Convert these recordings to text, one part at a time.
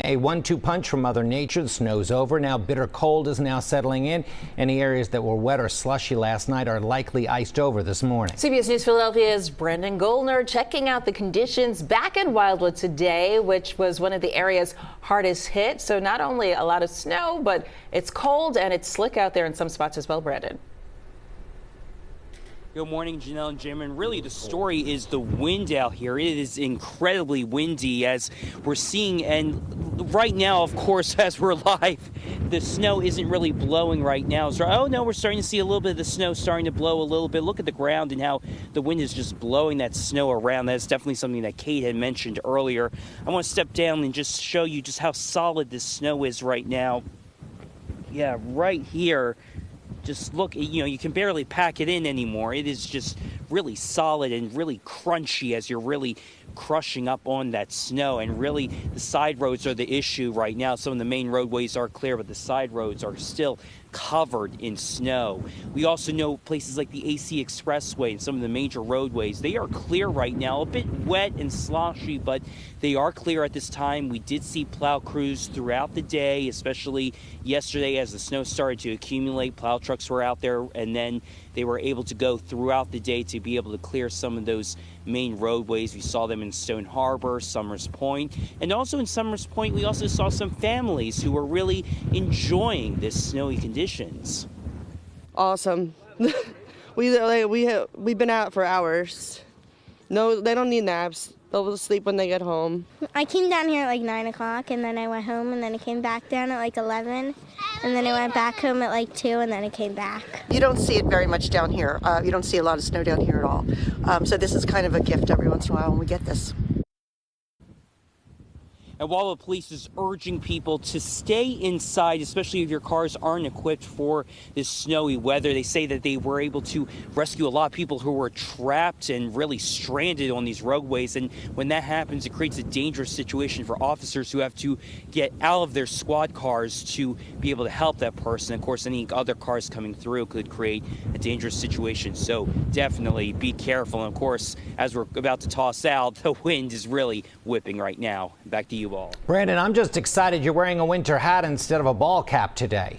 a 1-2 punch from Mother Nature. The snow's over. Now bitter cold is now settling in. Any areas that were wet or slushy last night are likely iced over this morning. CBS News Philadelphia's Brendan Goldner checking out the conditions back in Wildwood today, which was one of the area's hardest hit. So not only a lot of snow, but it's cold and it's slick out there in some spots as well, Brandon. Good morning, Janelle and Jim. And really, the story is the wind out here. It is incredibly windy, as we're seeing. And right now, of course, as we're live, the snow isn't really blowing right now. So, oh no, we're starting to see a little bit of the snow starting to blow a little bit. Look at the ground and how the wind is just blowing that snow around. That's definitely something that Kate had mentioned earlier. I want to step down and just show you just how solid this snow is right now. Yeah, right here. Just look, you can barely pack it in anymore. It is just really solid and really crunchy as you're really crushing up on that snow. And really, the side roads are the issue right now. Some of the main roadways are clear, but the side roads are still covered in snow. We also know places like the AC Expressway and some of the major roadways, they are clear right now, a bit wet and sloshy, but they are clear at this time. We did see plow crews throughout the day, especially yesterday as the snow started to accumulate. Plow trucks were out there, and then they were able to go throughout the day to be able to clear some of those main roadways. We saw them in Stone Harbor, Summers Point, and also in Summers Point we also saw some families who were really enjoying this snowy conditions. Awesome. We've been out for hours. No, they don't need naps. They'll sleep when they get home. I came down here at like 9 o'clock, and then I went home, and then I came back down at like 11, and then I went back home at like 2, and then I came back. You don't see it very much down here. You don't see a lot of snow down here at all. So this is kind of a gift every once in a while when we get this. And while the police is urging people to stay inside, especially if your cars aren't equipped for this snowy weather, they say that they were able to rescue a lot of people who were trapped and really stranded on these roadways. And when that happens, it creates a dangerous situation for officers who have to get out of their squad cars to be able to help that person. Of course, any other cars coming through could create a dangerous situation. So definitely be careful. And of course, as we're about to toss out, the wind is really whipping right now. Back to you. Brandon, I'm just excited you're wearing a winter hat instead of a ball cap today.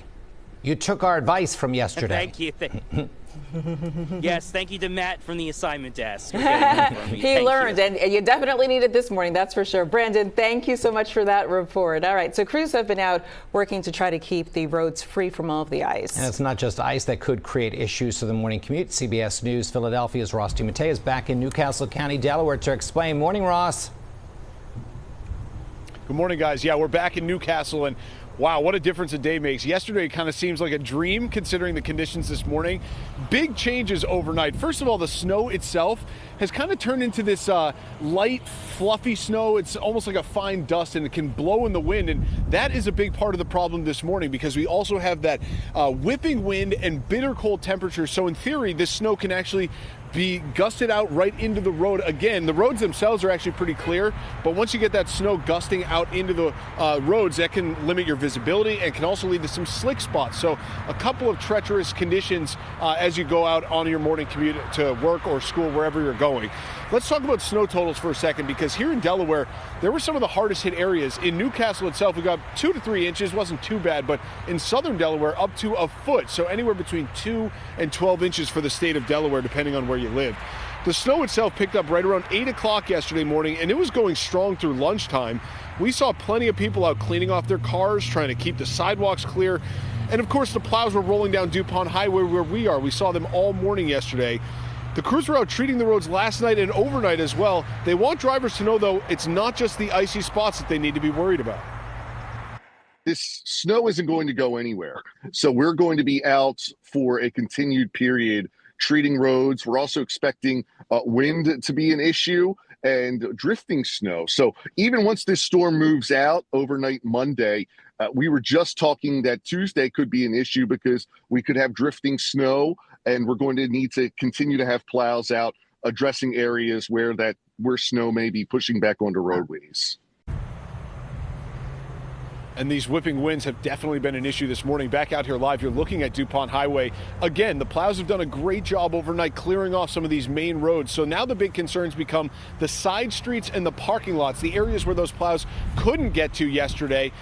You took our advice from yesterday. Thank you. Yes, thank you to Matt from the assignment desk. He learned, and you definitely need it this morning, that's for sure. Brandon, thank you so much for that report. All right, so crews have been out working to try to keep the roads free from all of the ice. And it's not just ice that could create issues for the morning commute. CBS News Philadelphia's Ross DiMattei is back in Newcastle County, Delaware to explain. Morning, Ross. Good morning, guys. Yeah, we're back in Newcastle, and wow, what a difference a day makes. Yesterday kind of seems like a dream considering the conditions this morning. Big changes overnight. First of all, the snow itself has kind of turned into this light, fluffy snow. It's almost like a fine dust, and it can blow in the wind, and that is a big part of the problem this morning because we also have that whipping wind and bitter cold temperatures. So in theory, this snow can actually be gusted out right into the road. Again, the roads themselves are actually pretty clear, but once you get that snow gusting out into the roads, that can limit your visibility and can also lead to some slick spots. So a couple of treacherous conditions as you go out on your morning commute to work or school, wherever you're going. Let's talk about snow totals for a second, because here in Delaware, there were some of the hardest hit areas. In Newcastle itself, we got 2 to 3 inches, wasn't too bad, but in southern Delaware, up to a foot. So anywhere between 2 and 12 inches for the state of Delaware, depending on where you live. The snow itself picked up right around 8 o'clock yesterday morning, and it was going strong through lunchtime. We saw plenty of people out cleaning off their cars, trying to keep the sidewalks clear. And of course, the plows were rolling down DuPont Highway where we are. We saw them all morning yesterday. The crews were out treating the roads last night and overnight as well. They want drivers to know, though, it's not just the icy spots that they need to be worried about. This snow isn't going to go anywhere. So we're going to be out for a continued period treating roads. We're also expecting wind to be an issue and drifting snow. So even once this storm moves out overnight Monday, we were just talking that Tuesday could be an issue because we could have drifting snow, and we're going to need to continue to have plows out addressing areas where snow may be pushing back onto roadways. And these whipping winds have definitely been an issue this morning. Back out here live, you're looking at DuPont Highway. Again, the plows have done a great job overnight clearing off some of these main roads. So now the big concerns become the side streets and the parking lots, the areas where those plows couldn't get to yesterday.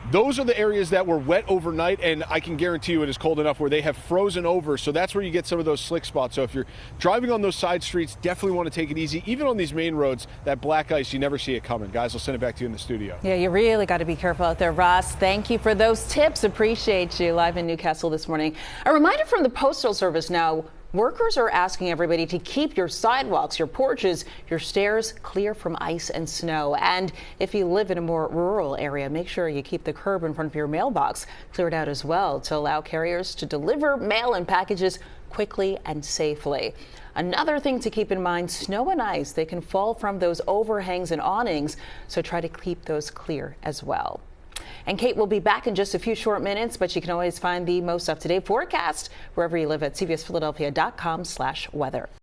Those are the areas that were wet overnight, and I can guarantee you it is cold enough where they have frozen over. So that's where you get some of those slick spots. So if you're driving on those side streets, definitely want to take it easy. Even on these main roads, that black ice, you never see it coming. Guys, I'll send it back to you in the studio. Yeah, you really got to be careful out there, Ross. Thank you for those tips. Appreciate you live in Newcastle this morning. A reminder from the Postal Service now. Workers are asking everybody to keep your sidewalks, your porches, your stairs clear from ice and snow. And if you live in a more rural area, make sure you keep the curb in front of your mailbox cleared out as well to allow carriers to deliver mail and packages quickly and safely. Another thing to keep in mind, snow and ice, they can fall from those overhangs and awnings, so try to keep those clear as well. And Kate will be back in just a few short minutes, but you can always find the most up-to-date forecast wherever you live at cbsphiladelphia.com/weather.